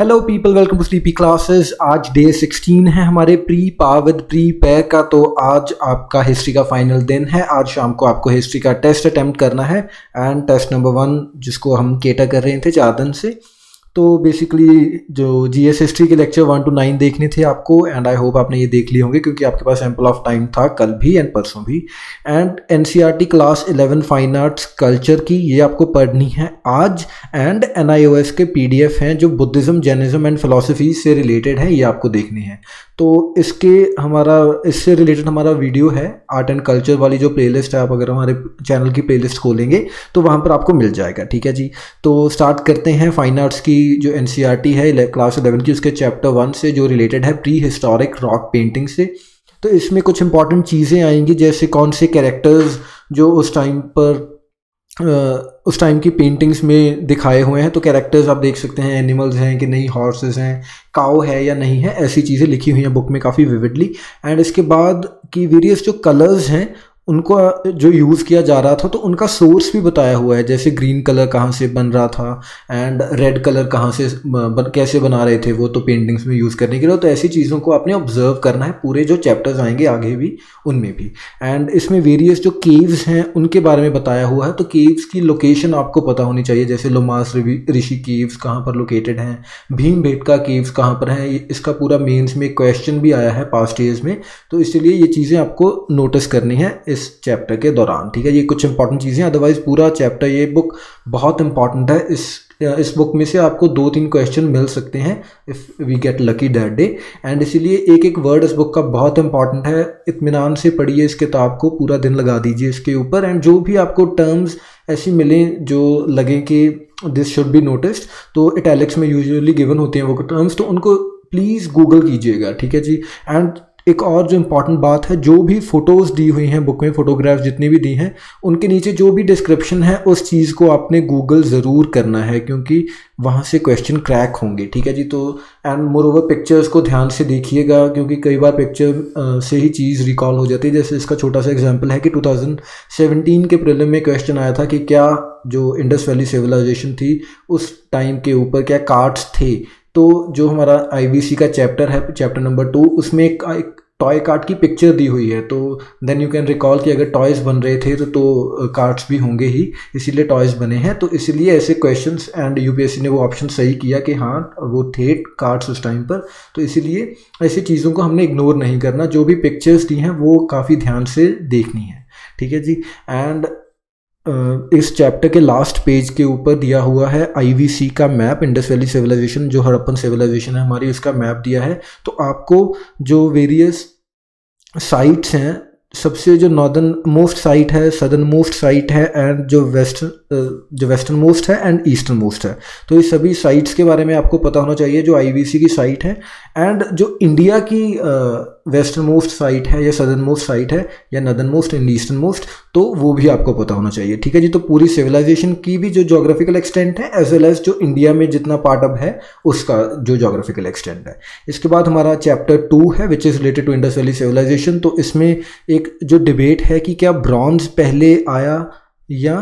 Hello people, welcome to sleepy classes. आज day 16 है हमारे प्री पा विद प्री पैर का। तो आज आपका हिस्ट्री का फाइनल दिन है। आज शाम को आपको हिस्ट्री का टेस्ट अटेम्प्ट करना है एंड टेस्ट नंबर 1 जिसको हम केटर कर रहे थे 4 दिन से। तो बेसिकली जो जीएस हिस्ट्री के लेक्चर 1 to 9 देखने थे आपको, एंड आई होप आपने ये देख लिए होंगे क्योंकि आपके पास एम्पल ऑफ टाइम था कल भी एंड परसों भी। And NCERT class 11 fine arts culture की ये आपको पढ़नी है आज। एंड एनआईओएस के पीडीएफ हैं जो बुद्धिज़्म, जैनिज़्म एंड फिलॉसफी से रिलेटेड है, ये आपको देखने हैं। तो इससे रिलेटेड हमारा वीडियो है आर्ट एंड कल्चर वाली जो प्लेलिस्ट है। आप अगर हमारे चैनल की प्लेलिस्ट खोलेंगे तो वहाँ पर आपको मिल जाएगा, ठीक है जी। तो स्टार्ट करते हैं फाइन आर्ट्स की जो एनसीईआरटी है क्लास 11 की, उसके चैप्टर 1 से जो रिलेटेड है प्री हिस्टोरिक रॉक पेंटिंग से। तो इसमें कुछ इंपॉर्टेंट चीज़ें आएंगी, जैसे कौन से कैरेक्टर्स जो उस टाइम की पेंटिंग्स में दिखाए हुए हैं। तो कैरेक्टर्स आप देख सकते हैं, एनिमल्स हैं कि नहीं, हॉर्सेस हैं, काऊ है या नहीं है, ऐसी चीज़ें लिखी हुई हैं बुक में काफ़ी विविडली। एंड इसके बाद की वेरियस जो कलर्स हैं उनको जो यूज़ किया जा रहा था तो उनका सोर्स भी बताया हुआ है, जैसे ग्रीन कलर कहाँ से बन रहा था एंड रेड कलर कहाँ से कैसे बना रहे थे वो तो पेंटिंग्स में यूज़ करने के लिए। तो ऐसी चीज़ों को आपने ऑब्जर्व करना है, पूरे जो चैप्टर्स आएंगे आगे भी उनमें भी। एंड इसमें वेरियस जो केव्स हैं उनके बारे में बताया हुआ है। तो केव्स की लोकेशन आपको पता होनी चाहिए, जैसे लोमास ऋषि केव्स कहाँ पर लोकेटेड हैं, भीमबेटका केव्स कहाँ पर हैं। इसका पूरा मेंस में क्वेश्चन भी आया है पास्ट ईयर्स में, तो इसलिए ये चीज़ें आपको नोटिस करनी है इस चैप्टर के दौरान, ठीक है। ये कुछ इंपॉर्टेंट चीज़ें, अदरवाइज पूरा चैप्टर, ये बुक बहुत इंपॉर्टेंट है। इस बुक में से आपको 2-3 क्वेश्चन मिल सकते हैं if we get lucky that day. And इसीलिए एक एक वर्ड इस बुक का बहुत इंपॉर्टेंट है। इत्मीनान से पढ़िए इस किताब को, पूरा दिन लगा दीजिए इसके ऊपर। एंड जो भी आपको टर्म्स ऐसी मिलें जो लगे कि दिस शुड बी नोटिस्ड, तो इटैलिक्स में यूजुअली गिवन होते हैं वो टर्म्स, तो उनको प्लीज़ गूगल कीजिएगा, ठीक है जी। एंड एक और जो इम्पॉर्टेंट बात है, जो भी फ़ोटोज़ दी हुई हैं बुक में, फ़ोटोग्राफ्स जितनी भी दी हैं, उनके नीचे जो भी डिस्क्रिप्शन है उस चीज़ को आपने गूगल ज़रूर करना है क्योंकि वहाँ से क्वेश्चन क्रैक होंगे, ठीक है जी। तो एंड मोर ओवर पिक्चर्स को ध्यान से देखिएगा क्योंकि कई बार पिक्चर से ही चीज़ रिकॉल हो जाती है। जैसे इसका छोटा सा एग्जांपल है कि 2017 के प्रीलिम में क्वेश्चन आया था कि क्या जो इंडस वैली सिविलाइजेशन थी उस टाइम के ऊपर क्या कार्ड्स थे। तो जो हमारा आईवीसी का चैप्टर है, चैप्टर नंबर 2, उसमें एक टॉय कार्ड की पिक्चर दी हुई है। तो देन यू कैन रिकॉल कि अगर टॉयज़ बन रहे थे तो कार्ड्स भी होंगे ही, इसीलिए टॉयज़ बने हैं। तो इसीलिए ऐसे क्वेश्चंस, एंड यूपीएससी ने वो ऑप्शन सही किया कि हाँ वो थे कार्ड्स उस टाइम पर। तो इसीलिए ऐसी चीज़ों को हमने इग्नोर नहीं करना, जो भी पिक्चर्स दी हैं वो काफ़ी ध्यान से देखनी है, ठीक है जी। एंड इस चैप्टर के लास्ट पेज के ऊपर दिया हुआ है आईवीसी का मैप, इंडस वैली सिविलाइजेशन जो हड़प्पन सिविलाइजेशन है हमारी, उसका मैप दिया है। तो आपको जो वेरियस साइट्स हैं, सबसे जो नॉर्दर्न मोस्ट साइट है, सदर्न मोस्ट साइट है, एंड जो वेस्टर्न मोस्ट है एंड ईस्टर्न मोस्ट है, तो ये सभी साइट्स के बारे में आपको पता होना चाहिए जो आईवीसी की साइट है। एंड जो इंडिया की वेस्टर्न मोस्ट साइट है या सदर्न मोस्ट साइट है या northern most and eastern most, तो वो भी आपको पता होना चाहिए, ठीक है जी। तो पूरी सिविलाइजेशन की भी जो जोग्राफिकल एक्सटेंट है एज वेल एज जो इंडिया में जितना पार्ट अब है उसका जो जोग्राफिकल एक्सटेंट है। इसके बाद हमारा चैप्टर 2 है which is related to Indus Valley Civilization. तो इसमें एक जो डिबेट है कि क्या ब्रॉन्ज पहले आया या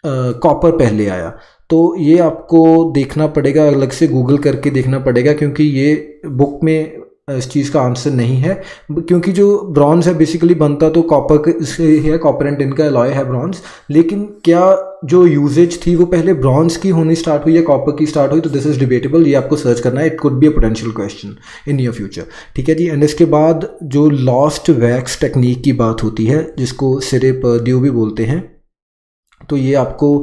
कॉपर पहले आया, तो ये आपको देखना पड़ेगा, अलग से गूगल करके देखना पड़ेगा क्योंकि ये बुक में इस चीज़ का आंसर नहीं है। क्योंकि जो ब्रॉन्ज है बेसिकली बनता तो कॉपर से है, कॉपर एंड टिन का अलॉय है ब्रॉन्ज, लेकिन क्या जो यूजेज थी वो पहले ब्रॉन्ज की होनी स्टार्ट हुई या कॉपर की स्टार्ट हुई, तो दिस इज डिबेटेबल, ये आपको सर्च करना है। It could be a potential question in near future, ठीक है जी। एंड इसके बाद जो लॉस्ट वैक्स टेक्निक की बात होती है जिसको सिरे पर्द्यू भी बोलते हैं, तो ये आपको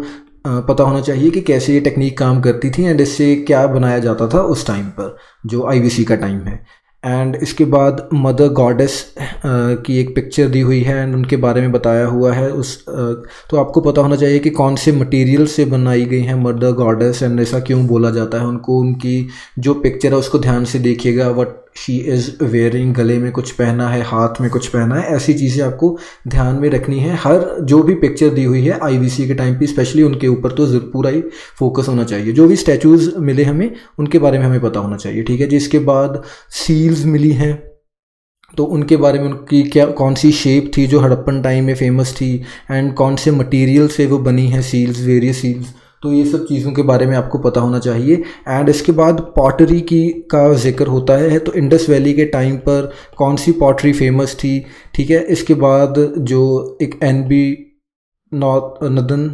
पता होना चाहिए कि कैसे ये टेक्निक काम करती थी एंड इससे क्या बनाया जाता था उस टाइम पर जो आईवीसी का टाइम है। एंड इसके बाद मदर गॉडेस की एक पिक्चर दी हुई है एंड उनके बारे में बताया हुआ है। तो आपको पता होना चाहिए कि कौन से मटेरियल से बनाई गई हैं मदर गॉडेस एंड ऐसा क्यों बोला जाता है उनको। उनकी जो पिक्चर है उसको ध्यान से देखिएगा, व्हाट शी इज़ वेयरिंग, गले में कुछ पहना है, हाथ में कुछ पहना है, ऐसी चीज़ें आपको ध्यान में रखनी है। हर जो भी पिक्चर दी हुई है आईवीसी के टाइम पे स्पेशली उनके ऊपर तो पूरा ही फोकस होना चाहिए। जो भी स्टैचूज़ मिले हमें उनके बारे में हमें पता होना चाहिए, ठीक है जी। इसके बाद सील्स मिली हैं तो उनके बारे में, उनकी क्या कौन सी शेप थी जो हड़प्पन टाइम में फेमस थी एंड कौन से मटेरियल से वो बनी है सील्स, वेरियस सील्स, तो ये सब चीज़ों के बारे में आपको पता होना चाहिए। एंड इसके बाद पॉटरी की का जिक्र होता है, तो इंडस वैली के टाइम पर कौन सी पॉटरी फेमस थी, ठीक है। इसके बाद जो एक NB northern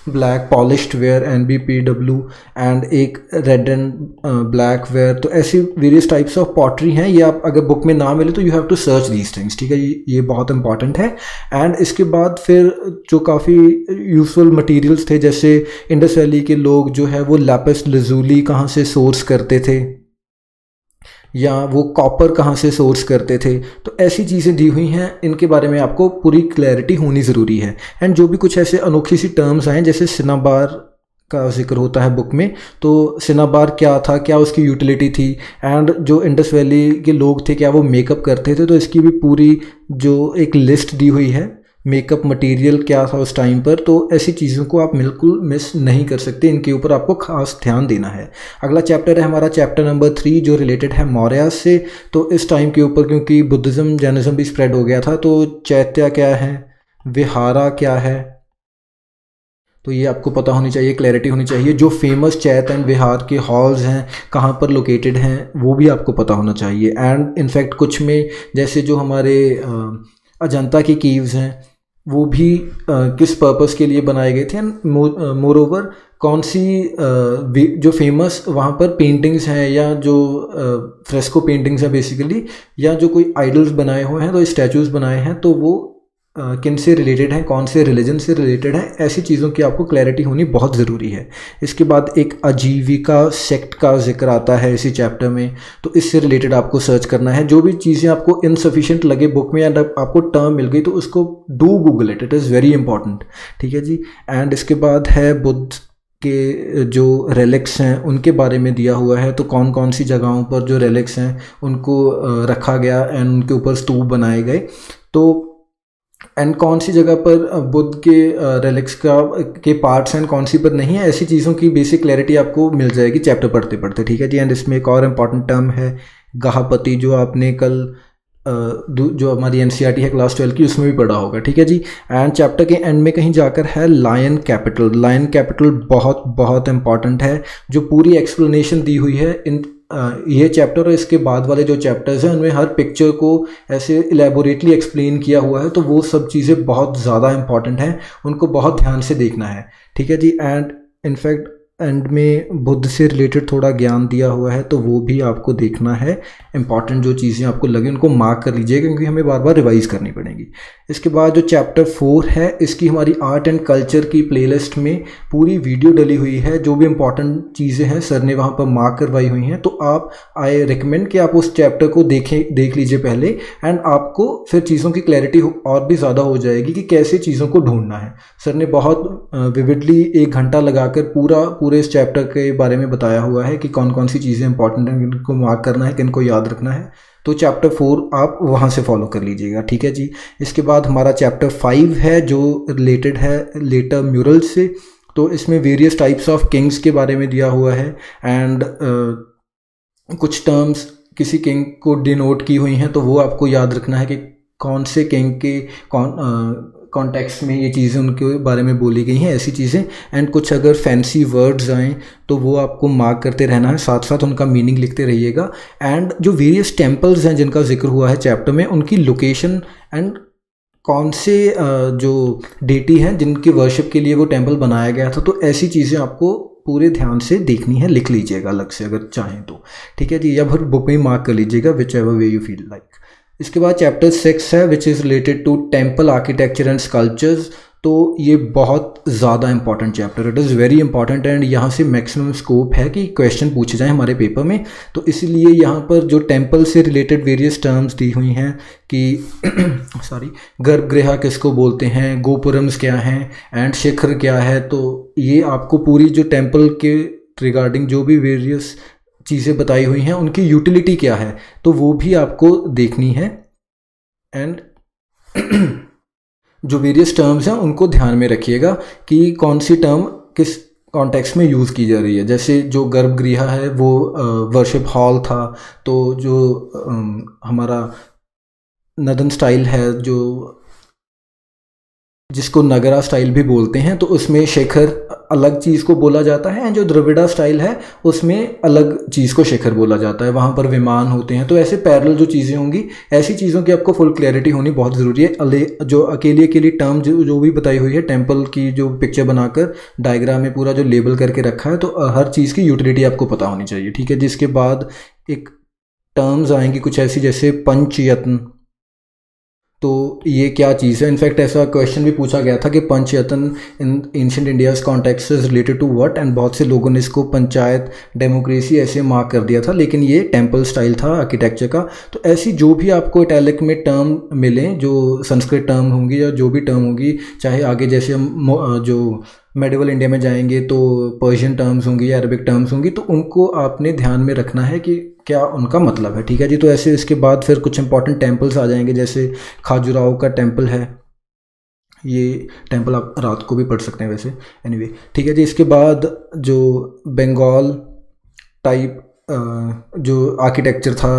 black polished where NBPW and एक रेड एंड ब्लैक वेयर, तो ऐसी वेरियस टाइप्स ऑफ पॉटरी हैं। ये आप अगर बुक में ना मिले तो you have to search these things, ठीक है। ये बहुत इंपॉर्टेंट है। एंड इसके बाद फिर जो काफ़ी यूजफुल मटेरियल्स थे, जैसे इंडस वैली के लोग जो है वो लैपिस लजूली कहाँ से सोर्स करते थे, या वो कॉपर कहाँ से सोर्स करते थे, तो ऐसी चीज़ें दी हुई हैं। इनके बारे में आपको पूरी क्लैरिटी होनी ज़रूरी है। एंड जो भी कुछ ऐसे अनोखी सी टर्म्स आए, जैसे सिनाबार का जिक्र होता है बुक में, तो सिनाबार क्या था, क्या उसकी यूटिलिटी थी, एंड जो इंडस वैली के लोग थे क्या वो मेकअप करते थे, तो इसकी भी पूरी जो एक लिस्ट दी हुई है, मेकअप मटेरियल क्या था उस टाइम पर। तो ऐसी चीज़ों को आप बिल्कुल मिस नहीं कर सकते, इनके ऊपर आपको खास ध्यान देना है। अगला चैप्टर है हमारा चैप्टर नंबर 3, जो रिलेटेड है मौर्य से। तो इस टाइम के ऊपर क्योंकि बुद्धिज़्म जैनिज़्म भी स्प्रेड हो गया था, तो चैत्य क्या है, विहारा क्या है, तो ये आपको पता होनी चाहिए, क्लैरिटी होनी चाहिए। जो फेमस चैत्य एंड विहार के हॉल्स हैं कहाँ पर लोकेटेड हैं वो भी आपको पता होना चाहिए। एंड इनफैक्ट कुछ में जैसे जो हमारे अजंता की कीव्स हैं वो भी किस पर्पस के लिए बनाए गए थे, मोर ओवर कौन सी जो फेमस वहाँ पर पेंटिंग्स हैं, या जो फ्रेस्को पेंटिंग्स हैं बेसिकली, या जो कोई आइडल्स बनाए हुए हैं, तो स्टैचूज़ बनाए हैं, तो वो किन से रिलेटेड हैं, कौन से रिलीजन से रिलेटेड हैं, ऐसी चीज़ों की आपको क्लैरिटी होनी बहुत ज़रूरी है। इसके बाद एक आजीविका सेक्ट का जिक्र आता है इसी चैप्टर में, तो इससे रिलेटेड आपको सर्च करना है। जो भी चीज़ें आपको इनसफिशिएंट लगे बुक में, या आपको टर्म मिल गई, तो उसको do Google it is very important, ठीक है जी। एंड इसके बाद है बुद्ध के जो रेलिक्स हैं उनके बारे में दिया हुआ है, तो कौन कौन सी जगहों पर जो रेलिक्स हैं उनको रखा गया एंड उनके ऊपर स्तूप बनाए गए, तो एंड कौन सी जगह पर बुद्ध के रेलिक्स के पार्ट्स हैं, कौन सी पर नहीं है, ऐसी चीज़ों की बेसिक क्लैरिटी आपको मिल जाएगी चैप्टर पढ़ते पढ़ते, ठीक है जी। एंड इसमें एक और इम्पॉर्टेंट टर्म है गाहपति, जो आपने कल जो हमारी NCERT है क्लास 12 की, उसमें भी पढ़ा होगा, ठीक है जी। एंड चैप्टर के एंड में कहीं जाकर है लायन कैपिटल। लायन कैपिटल बहुत बहुत इंपॉर्टेंट है, जो पूरी एक्सप्लेनेशन दी हुई है इन ये चैप्टर और इसके बाद वाले जो चैप्टर्स हैं उनमें हर पिक्चर को ऐसे इलेबोरेटली एक्सप्लेन किया हुआ है, तो वो सब चीज़ें बहुत ज़्यादा इंपॉर्टेंट हैं, उनको बहुत ध्यान से देखना है, ठीक है जी। एंड इनफैक्ट एंड में बुद्ध से रिलेटेड थोड़ा ज्ञान दिया हुआ है, तो वो भी आपको देखना है। इंपॉर्टेंट जो चीज़ें आपको लगे उनको मार्क कर लीजिएगा, क्योंकि हमें बार बार रिवाइज करनी पड़ेगी। इसके बाद जो चैप्टर 4 है, इसकी हमारी आर्ट एंड कल्चर की प्लेलिस्ट में पूरी वीडियो डली हुई है, जो भी इंपॉर्टेंट चीज़ें हैं सर ने वहाँ पर मार्क करवाई हुई हैं, तो आप आई रिकमेंड कि आप उस चैप्टर को देख लीजिए पहले, एंड आपको फिर चीज़ों की क्लैरिटी और भी ज़्यादा हो जाएगी कि कैसे चीज़ों को ढूंढना है। सर ने बहुत विविडली 1 घंटा लगाकर पूरे इस चैप्टर के बारे में बताया हुआ है कि कौन कौन सी चीज़ें इंपॉर्टेंट हैं, किनको मार्क करना है, किनको याद रखना है, तो चैप्टर 4 आप वहाँ से फॉलो कर लीजिएगा, ठीक है जी। इसके बाद हमारा चैप्टर 5 है, जो रिलेटेड है लेटर म्यूरल से, तो इसमें वेरियस टाइप्स ऑफ किंग्स के बारे में दिया हुआ है, एंड कुछ टर्म्स किसी किंग को डिनोट की हुई हैं, तो वो आपको याद रखना है कि कौन से किंग के कॉन्टेक्स्ट में ये चीज़ें उनके बारे में बोली गई हैं, ऐसी चीज़ें। एंड कुछ अगर फैंसी वर्ड्स आएँ तो वो आपको मार्क करते रहना है, साथ साथ उनका मीनिंग लिखते रहिएगा। एंड जो वेरियस टेम्पल्स हैं जिनका जिक्र हुआ है चैप्टर में, उनकी लोकेशन एंड कौन से जो डेटी हैं जिनके वर्शिप के लिए वो टेम्पल बनाया गया था, तो ऐसी चीज़ें आपको पूरे ध्यान से देखनी है, लिख लीजिएगा अलग से अगर चाहें तो, ठीक है जी, या फिर बुक में ही मार्क कर लीजिएगा, whichever way you feel like. इसके बाद चैप्टर 6 है, which is related to temple architecture and sculptures, तो ये बहुत ज़्यादा important chapter, it is very important, and यहाँ से मैक्सिमम स्कोप है कि क्वेश्चन पूछे जाएँ हमारे पेपर में। तो इसलिए यहाँ पर जो टेम्पल से रिलेटेड वेरियस टर्म्स दी हुई हैं कि सॉरी गर्भगृह किसको बोलते हैं, गोपुरम्स क्या हैं, एंड शिखर क्या है, तो ये आपको पूरी जो टेम्पल के रिगार्डिंग जो भी वेरियस चीज़ें बताई हुई हैं उनकी यूटिलिटी क्या है, तो वो भी आपको देखनी है। एंड जो वेरियस टर्म्स हैं उनको ध्यान में रखिएगा कि कौन सी टर्म किस कॉन्टेक्स्ट में यूज़ की जा रही है। जैसे जो गर्भगृह है वो वर्शिप हॉल था, तो जो हमारा नदन स्टाइल है जो जिसको नगरा स्टाइल भी बोलते हैं, तो उसमें शेखर अलग चीज़ को बोला जाता है, एंड जो द्रविड़ा स्टाइल है उसमें अलग चीज़ को शेखर बोला जाता है। वहाँ पर विमान होते हैं, तो ऐसे पैरेलल जो चीज़ें होंगी, ऐसी चीज़ों की आपको फुल क्लैरिटी होनी बहुत ज़रूरी है। जो अकेली टर्म जो भी बताई हुई है, टेम्पल की जो पिक्चर बनाकर डायग्राम में पूरा जो लेबल करके रखा है, तो हर चीज़ की यूटिलिटी आपको पता होनी चाहिए, ठीक है। जिसके बाद एक टर्म्स आएंगी कुछ ऐसी जैसे पंचयत्न, तो ये क्या चीज़ है। इनफैक्ट ऐसा क्वेश्चन भी पूछा गया था कि Panchayatana in ancient India's context is related to what, and बहुत से लोगों ने इसको पंचायत, डेमोक्रेसी ऐसे मार्क कर दिया था, लेकिन ये टेम्पल स्टाइल था आर्किटेक्चर का। तो ऐसी जो भी आपको इटैलिक में टर्म मिले, जो संस्कृत टर्म होंगी या जो भी टर्म होगी, चाहे आगे जैसे हम जो मेडिवल इंडिया में जाएंगे तो पर्शियन टर्म्स होंगी या अरबिक टर्म्स होंगी, तो उनको आपने ध्यान में रखना है कि क्या उनका मतलब है, ठीक है जी। तो ऐसे इसके बाद फिर कुछ इंपॉर्टेंट टेम्पल्स आ जाएंगे, जैसे खाजुराहो का टेम्पल है, ये टेम्पल आप रात को भी पढ़ सकते हैं वैसे, एनीवे, ठीक है जी। इसके बाद जो बंगाल टाइप जो आर्किटेक्चर था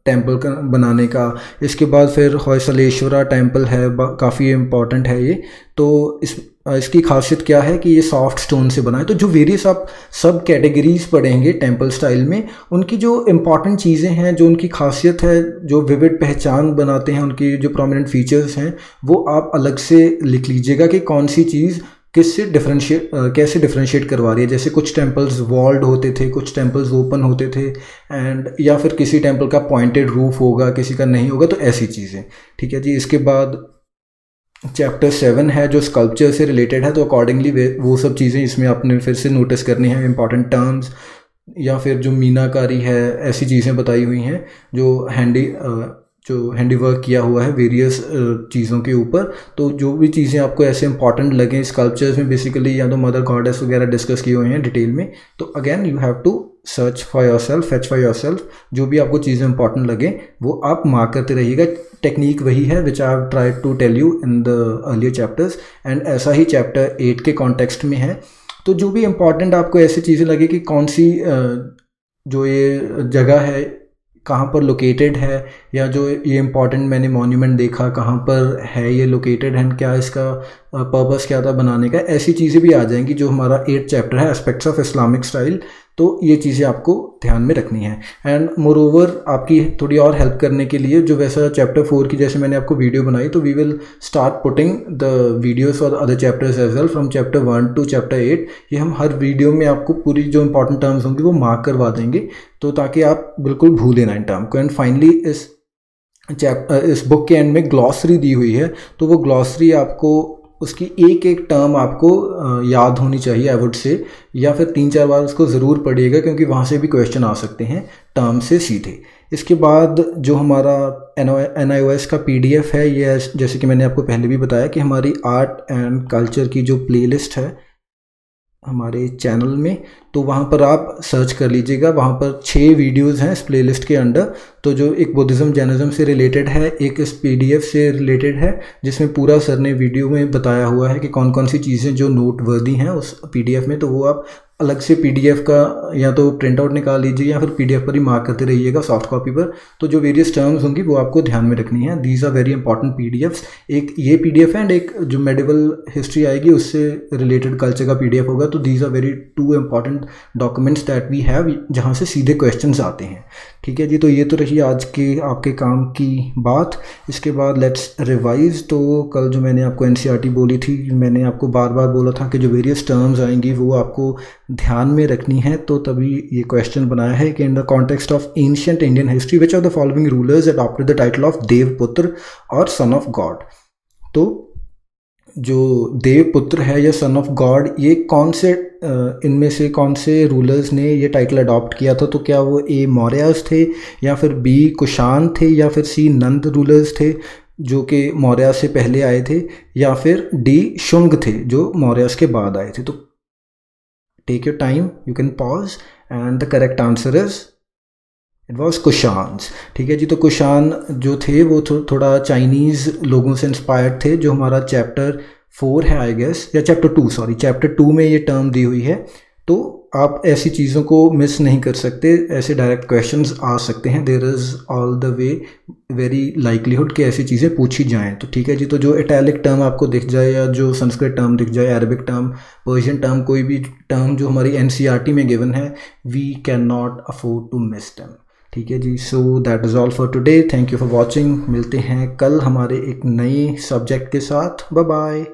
टेम्पल का बनाने का, इसके बाद फिर होयसलेश्वरा टेम्पल है, काफ़ी इम्पॉर्टेंट है ये। तो इसकी खासियत क्या है कि ये सॉफ्ट स्टोन से बना है। तो जो वेरियस आप सब कैटेगरीज पढ़ेंगे टेम्पल स्टाइल में, उनकी जो इम्पॉर्टेंट चीज़ें हैं, जो उनकी खासियत है, जो विविड पहचान बनाते हैं, उनकी जो प्रोमिनेंट फीचर्स हैं, वो आप अलग से लिख लीजिएगा कि कौन सी चीज़ किससे कैसे डिफरेंशिएट करवा रही है। जैसे कुछ टेम्पल्स वॉल्ड होते थे, कुछ टेम्पल्स ओपन होते थे, एंड या फिर किसी टेम्पल का पॉइंटेड रूफ होगा, किसी का नहीं होगा, तो ऐसी चीज़ें, ठीक है जी। इसके बाद चैप्टर 7 है जो स्कल्पचर से रिलेटेड है, तो अकॉर्डिंगली वो सब चीज़ें इसमें आपने फिर से नोटिस करनी है, इंपॉर्टेंट टर्म्स, या फिर जो मीनाकारी है, ऐसी चीज़ें बताई हुई हैं जो हैंडीवर्क किया हुआ है वेरियस चीज़ों के ऊपर। तो जो भी चीज़ें आपको ऐसे इंपॉर्टेंट लगें स्कल्पचर्स में, बेसिकली या तो मदर गॉडेस वगैरह डिस्कस किए हुए हैं डिटेल में, तो again you have to search for yourself, fetch for yourself, जो भी आपको चीज़ें इंपॉर्टेंट लगे वो आप मार्क करते रहिएगा। टेक्निक वही है which I have tried to tell you in the earlier chapters, and ऐसा ही चैप्टर 8 के कॉन्टेक्स्ट में है। तो जो भी इंपॉर्टेंट आपको ऐसी चीज़ें लगे कि कौन सी जो ये जगह है कहाँ पर लोकेटेड है, या जो ये इम्पॉर्टेंट मैंने मॉन्यूमेंट देखा कहाँ पर है ये लोकेटेड है, क्या इसका पर्पस क्या था बनाने का, ऐसी चीज़ें भी आ जाएंगी जो हमारा 8th चैप्टर है एस्पेक्ट्स ऑफ इस्लामिक स्टाइल। तो ये चीज़ें आपको ध्यान में रखनी है। एंड मोरओवर आपकी थोड़ी और हेल्प करने के लिए, जो वैसा चैप्टर 4 की जैसे मैंने आपको वीडियो बनाई, तो we will start putting the videos for other chapters as well from chapter 1 to chapter 8। ये हम हर वीडियो में आपको पूरी जो इंपॉर्टेंट टर्म्स होंगी वो मार्क करवा देंगे, तो ताकि आप बिल्कुल भूलें ना इन टर्म को। एंड फाइनली इस बुक के एंड में ग्लॉसरी दी हुई है, तो वो ग्लॉसरी आपको उसकी एक एक टर्म आपको याद होनी चाहिए आई वुड से, या फिर 3-4 बार उसको ज़रूर पढ़िएगा, क्योंकि वहाँ से भी क्वेश्चन आ सकते हैं टर्म से सीधे। इसके बाद जो हमारा NIOS का PDF है, ये जैसे कि मैंने आपको पहले भी बताया कि हमारी आर्ट एंड कल्चर की जो प्लेलिस्ट है हमारे चैनल में, तो वहाँ पर आप सर्च कर लीजिएगा। वहाँ पर 6 वीडियोज़ हैं इस प्लेलिस्ट के अंडर, तो जो एक बुद्धिज़्म जैनिज़्म से रिलेटेड है, एक इस PDF से रिलेटेड है, जिसमें पूरा सर ने वीडियो में बताया हुआ है कि कौन कौन सी चीज़ें जो नोट वर्दी हैं उस PDF में। तो वो आप अलग से PDF का या तो प्रिंट आउट निकाल लीजिए या फिर PDF पर ही मार्क करते रहिएगा सॉफ्ट कॉपी पर। तो जो वेरियस टर्म्स होंगी वो आपको ध्यान में रखनी है। These are very important PDFs। एक ये PDF है एंड एक जो मेडिवल हिस्ट्री आएगी उससे रिलेटेड कल्चर का PDF होगा। तो these are very 2 important documents that we have, जहाँ से सीधे क्वेश्चंस आते हैं। ठीक है जी, तो ये तो रही आज के आपके काम की बात। इसके बाद लेट्स रिवाइज। तो कल जो मैंने आपको NCERT बोली थी, मैंने आपको बार बार बोला था कि जो वेरियस टर्म्स आएंगी वो आपको ध्यान में रखनी है। तो तभी ये क्वेश्चन बनाया है कि in the context of ancient Indian history which of the following rulers adopted the title of Devaputra और सन ऑफ गॉड। तो जो देवपुत्र है या सन ऑफ गॉड, ये कौन से इनमें से कौन से रूलर्स ने ये टाइटल अडॉप्ट किया था? तो क्या वो A मौर्यस थे, या फिर B कुषाण थे, या फिर C नंद रूलर्स थे जो कि मौर्य से पहले आए थे, या फिर D शुंग थे जो मौर्यस के बाद आए थे? तो take your time, you can pause, and the correct answer is it was Kushans. ठीक है जी, तो कुषाण जो थे वो थोड़ा चाइनीज़ लोगों से इंस्पायर्ड थे, जो हमारा चैप्टर 4 है आई गेस, या चैप्टर 2, सॉरी चैप्टर 2 में ये टर्म दी हुई है। तो आप ऐसी चीज़ों को मिस नहीं कर सकते, ऐसे डायरेक्ट क्वेश्चंस आ सकते हैं, there is all the way very likelihood कि ऐसी चीज़ें पूछी जाएं। तो ठीक है जी, तो जो इटैलिक टर्म आपको दिख जाए या जो संस्कृत टर्म दिख जाए, अरबिक टर्म, पर्शियन टर्म, कोई भी टर्म जो हमारी एनसीईआरटी में गिवन है, we can not afford to miss them. ठीक है जी, so that is all for today, thank you for watching. मिलते हैं कल हमारे एक नए सब्जेक्ट के साथ, बाय बाय।